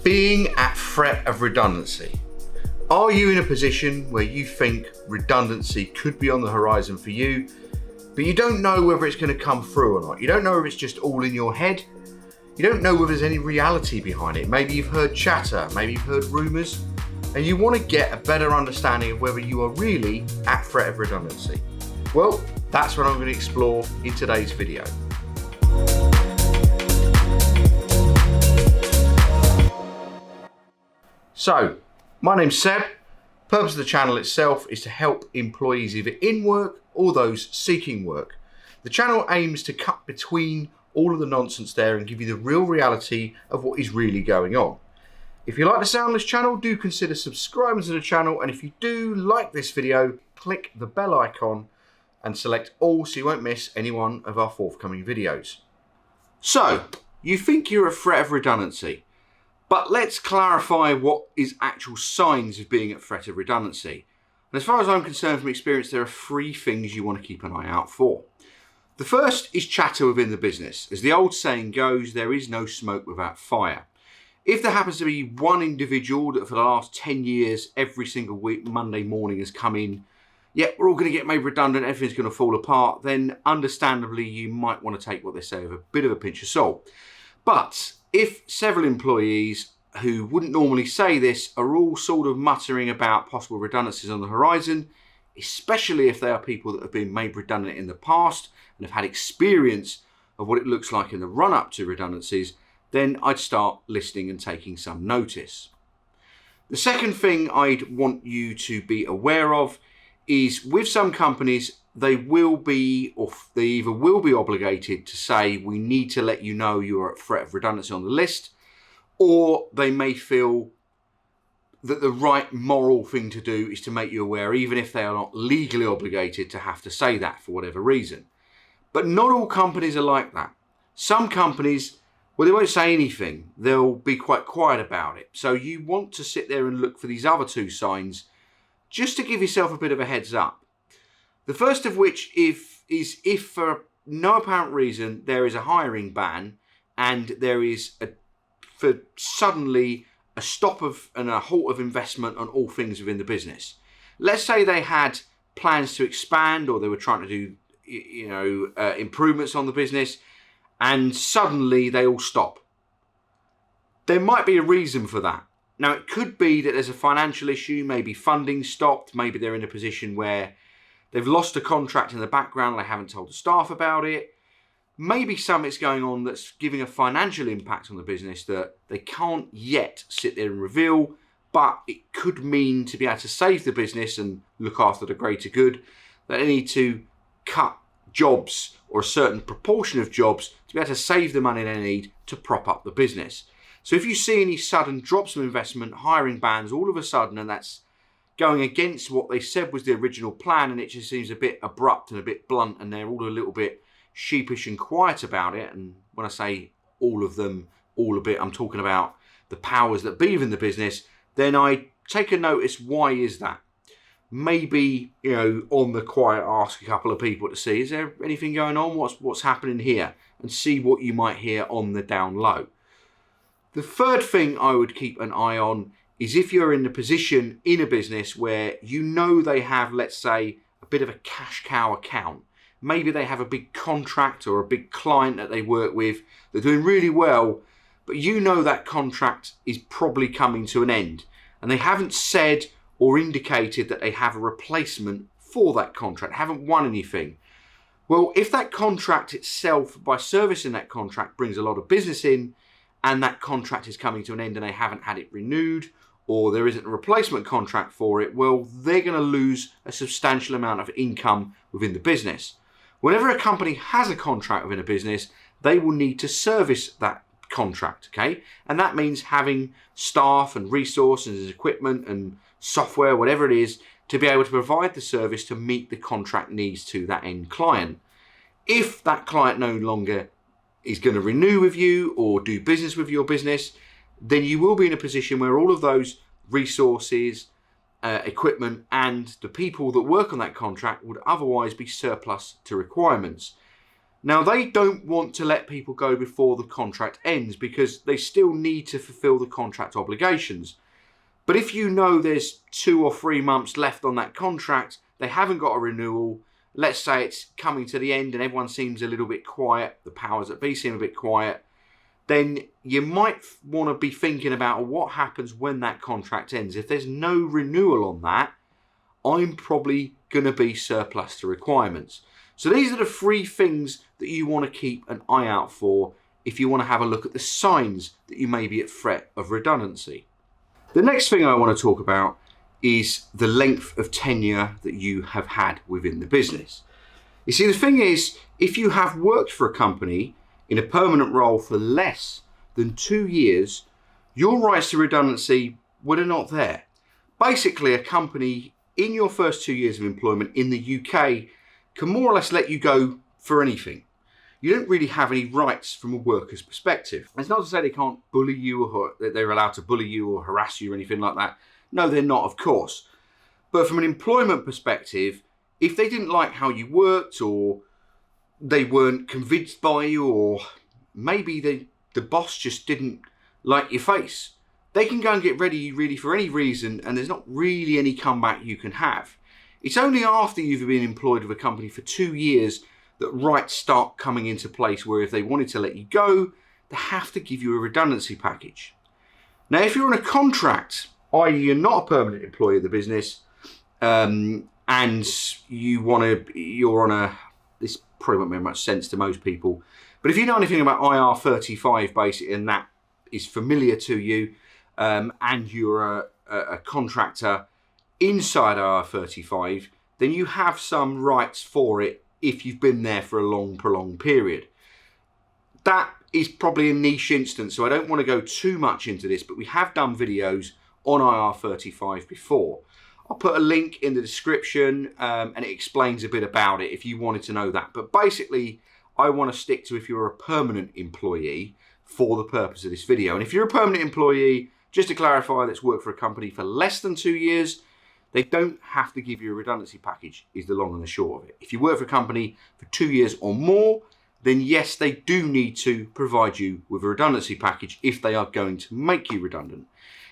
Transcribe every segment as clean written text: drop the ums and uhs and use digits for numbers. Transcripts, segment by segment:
Being at threat of redundancy. Are you in a position where you think redundancy could be on the horizon for you, but you don't know whether it's going to come through or not? You don't know if it's just all in your head. You don't know whether there's any reality behind it. Maybe you've heard chatter, maybe you've heard rumours, and you want to get a better understanding of whether you are really at threat of redundancy. Well, that's what I'm going to explore in today's video. So, my name's Seb. The purpose of the channel itself is to help employees either in work or those seeking work. The channel aims to cut between all of the nonsense there and give you the real reality of what is really going on. If you like the sound of this channel, do consider subscribing to the channel, and if you do like this video, click the bell icon and select all so you won't miss any one of our forthcoming videos. So, you think you're at threat of redundancy. But let's clarify what is actual signs of being at threat of redundancy. And as far as I'm concerned from experience, there are three things you want to keep an eye out for. The first is chatter within the business. As the old saying goes, there is no smoke without fire. If there happens to be one individual that for the last 10 years, every single week, Monday morning has come in, yeah, we're all going to get made redundant, everything's going to fall apart, then understandably you might want to take what they say with a bit of a pinch of salt. But if several employees who wouldn't normally say this are all sort of muttering about possible redundancies on the horizon, especially if they are people that have been made redundant in the past and have had experience of what it looks like in the run-up to redundancies, then I'd start listening and taking some notice. The second thing I'd want you to be aware of is with some companies, they will be, or they either will be obligated to say, we need to let you know you're at threat of redundancy on the list, or they may feel that the right moral thing to do is to make you aware, even if they are not legally obligated to have to say that for whatever reason. But not all companies are like that. Some companies, well, they won't say anything. They'll be quite quiet about it. So you want to sit there and look for these other two signs just to give yourself a bit of a heads up. The first of which is if for no apparent reason there is a hiring ban and there is suddenly a stop of and a halt of investment on all things within the business. Let's say they had plans to expand or they were trying to do improvements on the business and suddenly they all stop. There might be a reason for that. Now it could be that there's a financial issue, maybe funding stopped, maybe they're in a position where they've lost a contract in the background, they haven't told the staff about it. Maybe something's going on that's giving a financial impact on the business that they can't yet sit there and reveal, but it could mean to be able to save the business and look after the greater good, that they need to cut jobs or a certain proportion of jobs to be able to save the money they need to prop up the business. So if you see any sudden drops of investment, hiring bans all of a sudden, and that's going against what they said was the original plan, and it just seems a bit abrupt and a bit blunt, and they're all a little bit sheepish and quiet about it. And when I say all of them, all a bit, I'm talking about the powers that be within the business, then I take a notice, why is that? Maybe, on the quiet, ask a couple of people to see, is there anything going on? What's happening here? And see what you might hear on the down low. The third thing I would keep an eye on is if you're in a position in a business where you know they have, let's say, a bit of a cash cow account. Maybe they have a big contract or a big client that they work with. They're doing really well, but you know that contract is probably coming to an end. And they haven't said or indicated that they have a replacement for that contract, haven't won anything. Well, if that contract itself, by servicing that contract, brings a lot of business in, and that contract is coming to an end and they haven't had it renewed, or there isn't a replacement contract for it, well, they're going to lose a substantial amount of income within the business. Whenever a company has a contract within a business, they will need to service that contract, okay? And that means having staff and resources, equipment and software, whatever it is, to be able to provide the service to meet the contract needs to that end client. If that client no longer is going to renew with you or do business with your business, then you will be in a position where all of those resources, equipment and the people that work on that contract would otherwise be surplus to requirements. Now, they don't want to let people go before the contract ends because they still need to fulfill the contract obligations. But if you know there's 2 or 3 months left on that contract, they haven't got a renewal, let's say it's coming to the end and everyone seems a little bit quiet, the powers that be seem a bit quiet, then you might want to be thinking about what happens when that contract ends. If there's no renewal on that, I'm probably going to be surplus to requirements. So these are the 3 things that you want to keep an eye out for if you want to have a look at the signs that you may be at threat of redundancy. The next thing I want to talk about is the length of tenure that you have had within the business. You see, the thing is, if you have worked for a company in a permanent role for less than 2 years, your rights to redundancy are not there. Basically, a company in your first 2 years of employment in the UK can more or less let you go for anything. You don't really have any rights from a worker's perspective. It's not to say they can't bully you or that they're allowed to bully you or harass you or anything like that. No, they're not, of course. But from an employment perspective, if they didn't like how you worked, or they weren't convinced by you, or maybe the boss just didn't like your face, they can go and get rid of you really for any reason, and there's not really any comeback you can have. It's only after you've been employed with a company for 2 years that rights start coming into place, where if they wanted to let you go, they have to give you a redundancy package. Now, if you're on a contract, i.e. you're not a permanent employee of the business, and you're on a, this probably won't make much sense to most people, but if you know anything about IR35 basically, and that is familiar to you, and you're a contractor inside IR35, then you have some rights for it if you've been there for a long, prolonged period. That is probably a niche instance, so I don't want to go too much into this, but we have done videos on IR35 before. I'll put a link in the description, and it explains a bit about it if you wanted to know that. But basically, I want to stick to if you're a permanent employee for the purpose of this video. And if you're a permanent employee, just to clarify, that's worked for a company for less than 2 years, they don't have to give you a redundancy package, is the long and the short of it. If you work for a company for 2 years or more, then yes, they do need to provide you with a redundancy package if they are going to make you redundant.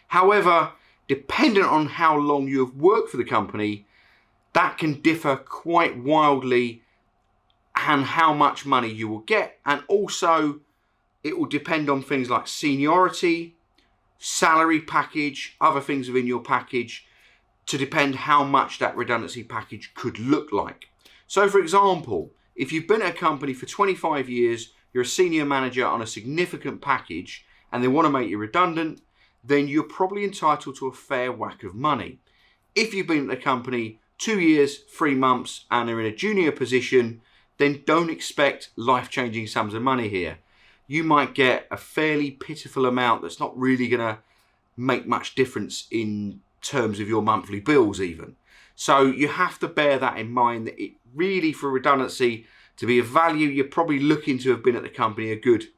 However, dependent on how long you have worked for the company, that can differ quite wildly, and how much money you will get. And also, it will depend on things like seniority, salary package, other things within your package, to depend how much that redundancy package could look like. So for example, if you've been at a company for 25 years, you're a senior manager on a significant package, and they want to make you redundant, then you're probably entitled to a fair whack of money. If you've been at the company 2 years, 3 months, and are in a junior position, then don't expect life-changing sums of money here. You might get a fairly pitiful amount that's not really going to make much difference in terms of your monthly bills even. So you have to bear that in mind, that it really, for redundancy to be of value, you're probably looking to have been at the company a good,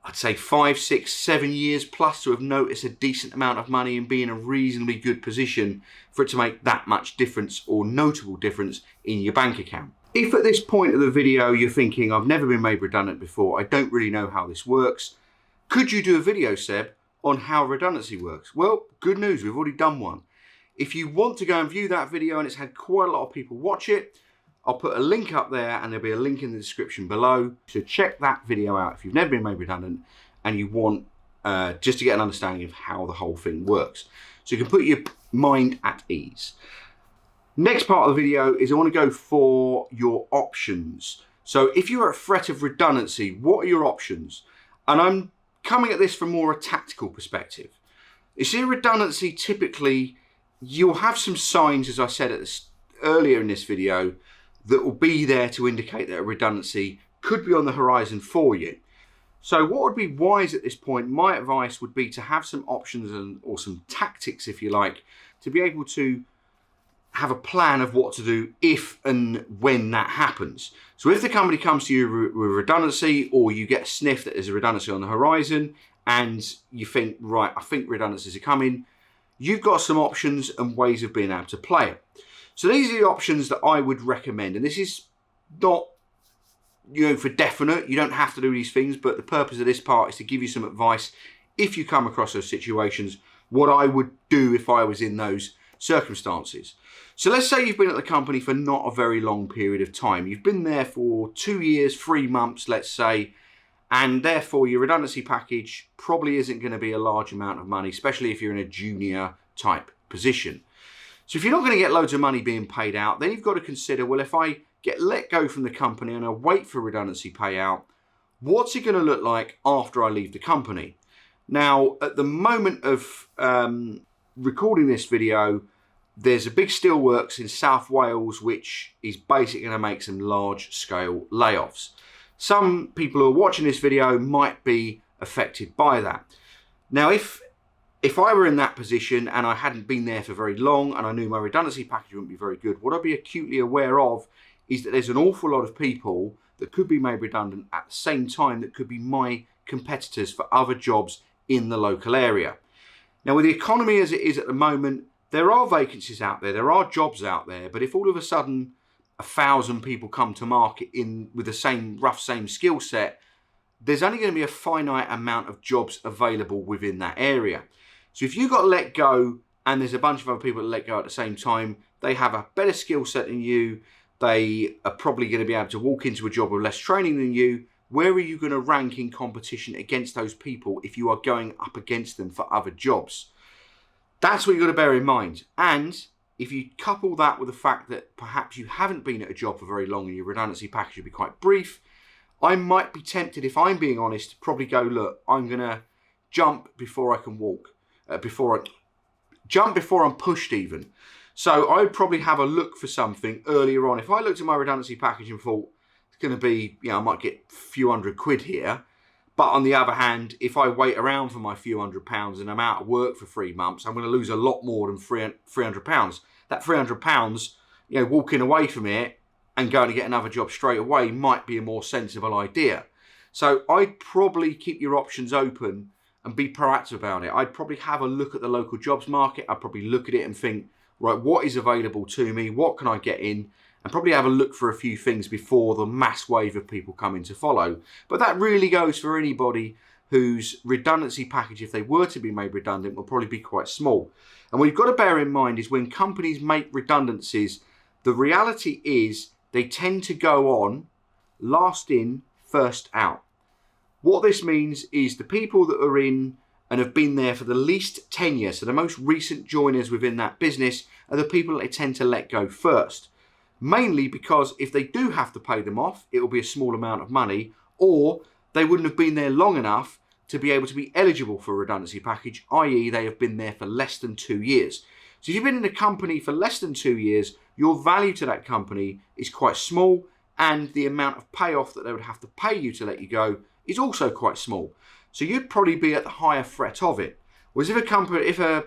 I'd say 5, 6, 7 years plus to have noticed a decent amount of money and be in a reasonably good position for it to make that much difference or notable difference in your bank account. If at this point of the video you're thinking, I've never been made redundant before, I don't really know how this works, could you do a video, Seb, on how redundancy works? Well, good news, we've already done one. If you want to go and view that video, and it's had quite a lot of people watch it, I'll put a link up there, and there'll be a link in the description below. So check that video out if you've never been made redundant and you want just to get an understanding of how the whole thing works. So you can put your mind at ease. Next part of the video is I want to go for your options. So if you're at threat of redundancy, what are your options? And I'm coming at this from more a tactical perspective. You see, redundancy, typically you'll have some signs, as I said earlier in this video, that will be there to indicate that a redundancy could be on the horizon for you. So what would be wise at this point, my advice would be to have some options or some tactics, if you like, to be able to have a plan of what to do if and when that happens. So if the company comes to you with redundancy, or you get a sniff that there's a redundancy on the horizon and you think, right, I think redundancies are coming, you've got some options and ways of being able to play it. So these are the options that I would recommend, and this is not for definite. You don't have to do these things, but the purpose of this part is to give you some advice if you come across those situations, what I would do if I was in those circumstances. So let's say you've been at the company for not a very long period of time. You've been there for 2 years, 3 months, let's say, and therefore your redundancy package probably isn't going to be a large amount of money, especially if you're in a junior type position. So if you're not going to get loads of money being paid out, then you've got to consider, well, if I get let go from the company and I wait for redundancy payout, what's it going to look like after I leave the company? Now, at the moment of recording this video, there's a big steelworks in South Wales which is basically going to make some large scale layoffs. Some people who are watching this video might be affected by that. Now, if I were in that position and I hadn't been there for very long and I knew my redundancy package wouldn't be very good, what I'd be acutely aware of is that there's an awful lot of people that could be made redundant at the same time that could be my competitors for other jobs in the local area. Now, with the economy as it is at the moment, there are vacancies out there, there are jobs out there, but if all of a sudden 1,000 people come to market with the same skill set, there's only going to be a finite amount of jobs available within that area. So if you got let go and there's a bunch of other people that let go at the same time, they have a better skill set than you, they are probably going to be able to walk into a job with less training than you, where are you going to rank in competition against those people if you are going up against them for other jobs? That's what you've got to bear in mind. And if you couple that with the fact that perhaps you haven't been at a job for very long and your redundancy package will be quite brief, I might be tempted, if I'm being honest, to probably go, look, I'm going to jump before I can walk, jump before I'm pushed even. So I'd probably have a look for something earlier on. If I looked at my redundancy package and thought, it's going to be, I might get a few £100 here. But on the other hand, if I wait around for my few £100 and I'm out of work for 3 months, I'm going to lose a lot more than £300. That £300, walking away from it and going to get another job straight away might be a more sensible idea. So I'd probably keep your options open and be proactive about it. I'd probably have a look at the local jobs market. I'd probably look at it and think, right, what is available to me? What can I get in? And probably have a look for a few things before the mass wave of people coming to follow. But that really goes for anybody whose redundancy package, if they were to be made redundant, will probably be quite small. And what you've got to bear in mind is when companies make redundancies, the reality is they tend to go on last in, first out. What this means is the people that are in and have been there for the least tenure, so the most recent joiners within that business, are the people that they tend to let go first. Mainly because if they do have to pay them off, it will be a small amount of money, or they wouldn't have been there long enough to be able to be eligible for a redundancy package, i.e. they have been there for less than 2 years. So if you've been in a company for less than 2 years, your value to that company is quite small, and the amount of payoff that they would have to pay you to let you go is also quite small. So you'd probably be at the higher threat of it. Whereas if an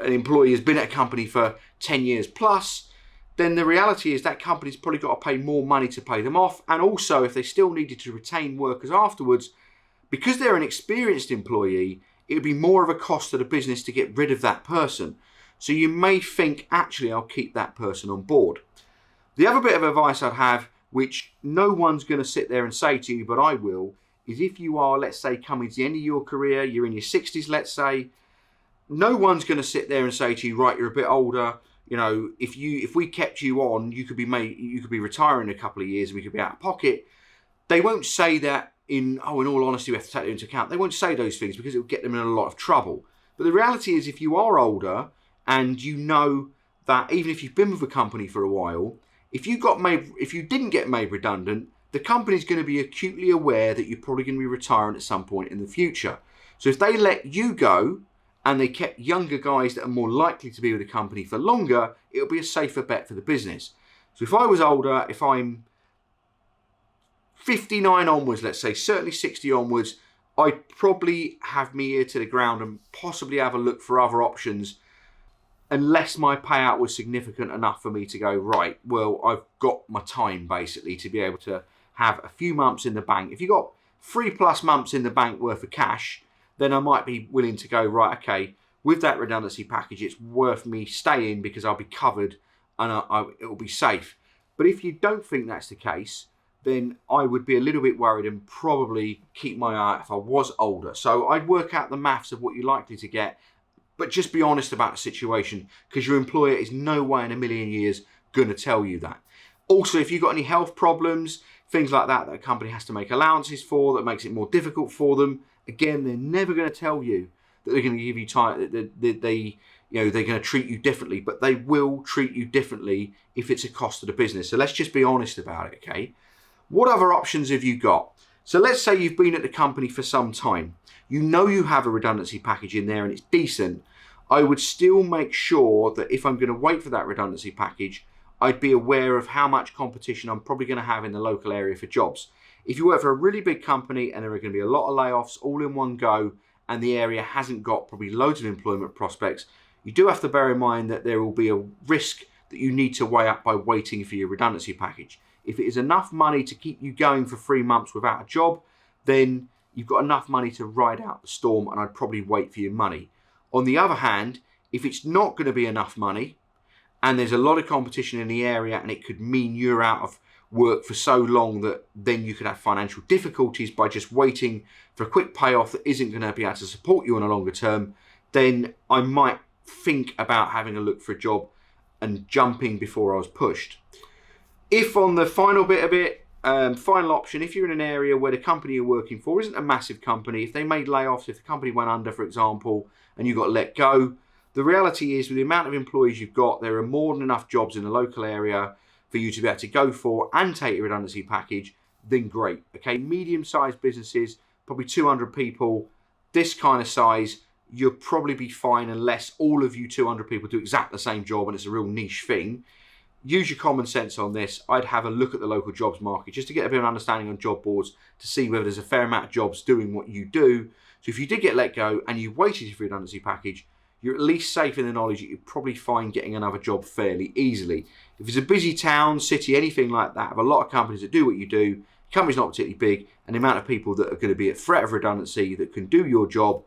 employee has been at a company for 10 years plus, then the reality is that company's probably got to pay more money to pay them off. And also, if they still needed to retain workers afterwards, because they're an experienced employee, it would be more of a cost to the business to get rid of that person. So you may think, actually, I'll keep that person on board. The other bit of advice I'd have, which no one's going to sit there and say to you, but I will, is if you are, let's say, coming to the end of your career, you're in your 60s, let's say, no one's going to sit there and say to you, right, you're a bit older, if we kept you on, you could be retiring in a couple of years and we could be out of pocket. They won't say that in all honesty, we have to take that into account. They won't say those things because it will get them in a lot of trouble. But the reality is, if you are older and you know that even if you've been with a company for a while, if you didn't get made redundant, the company's going to be acutely aware that you're probably going to be retiring at some point in the future. So if they let you go, and they kept younger guys that are more likely to be with the company for longer, it'll be a safer bet for the business. So if I was older, if I'm 59 onwards, let's say, certainly 60 onwards, I'd probably have my ear to the ground and possibly have a look for other options, unless my payout was significant enough for me to go, right, well, I've got my time basically to be able to have a few months in the bank. If you've got 3+ months in the bank worth of cash, then I might be willing to go, right, okay, with that redundancy package, it's worth me staying because I'll be covered and it will be safe. But if you don't think that's the case, then I would be a little bit worried and probably keep my eye out if I was older. So I'd work out the maths of what you're likely to get, but just be honest about the situation, because your employer is no way in a million years going to tell you that. Also, if you've got any health problems, things like that a company has to make allowances for, that makes it more difficult for them, again, they're never going to tell you that they're going to give you time, that they're going to treat you differently, but they will treat you differently if it's a cost of the business. So let's just be honest about it, okay? What other options have you got? So let's say you've been at the company for some time. You know you have a redundancy package in there and it's decent. I would still make sure that if I'm going to wait for that redundancy package, I'd be aware of how much competition I'm probably going to have in the local area for jobs. If you work for a really big company and there are going to be a lot of layoffs all in one go, and the area hasn't got probably loads of employment prospects, you do have to bear in mind that there will be a risk that you need to weigh up by waiting for your redundancy package. If it is enough money to keep you going for 3 months without a job, then you've got enough money to ride out the storm, and I'd probably wait for your money. On the other hand, if it's not going to be enough money and there's a lot of competition in the area and it could mean you're out of work for so long that then you could have financial difficulties by just waiting for a quick payoff that isn't going to be able to support you on a longer term, then I might think about having a look for a job and jumping before I was pushed. If on the final bit of it, final option, if you're in an area where the company you're working for isn't a massive company, if they made layoffs, if the company went under, for example, and you got let go, the reality is with the amount of employees you've got, there are more than enough jobs in the local area for you to be able to go for and take a redundancy package, then great. Okay, medium-sized businesses, probably 200 people, this kind of size, you'll probably be fine unless all of you 200 people do exactly the same job and it's a real niche thing. Use your common sense on this. I'd have a look at the local jobs market just to get a bit of an understanding on job boards to see whether there's a fair amount of jobs doing what you do. So if you did get let go and you waited for your redundancy package, you're at least safe in the knowledge that you're probably fine getting another job fairly easily. If it's a busy town, city, anything like that, have a lot of companies that do what you do, the company's not particularly big, and the amount of people that are going to be at threat of redundancy that can do your job,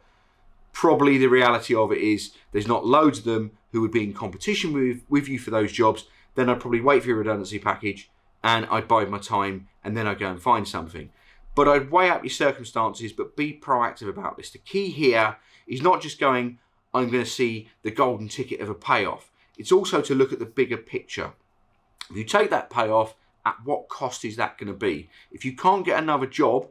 probably the reality of it is there's not loads of them who would be in competition with you for those jobs. Then I'd probably wait for your redundancy package and I'd bide my time and then I'd go and find something. But I'd weigh up your circumstances, but be proactive about this. The key here is not just going, I'm going to see the golden ticket of a payoff. It's also to look at the bigger picture. If you take that payoff, at what cost is that going to be? If you can't get another job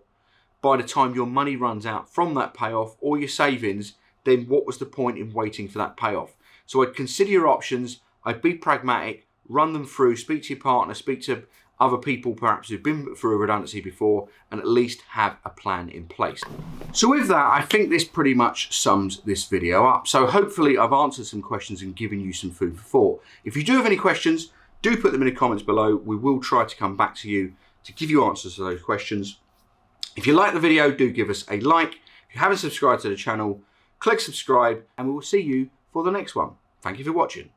by the time your money runs out from that payoff or your savings, then what was the point in waiting for that payoff? So I'd consider your options, I'd be pragmatic, run them through, speak to your partner, speak to other people perhaps who've been through a redundancy before, and at least have a plan in place. So with that, I think this pretty much sums this video up. So hopefully I've answered some questions and given you some food for thought. If you do have any questions, do put them in the comments below. We will try to come back to you to give you answers to those questions. If you like the video, do give us a like. If you haven't subscribed to the channel, click subscribe, and we will see you for the next one. Thank you for watching.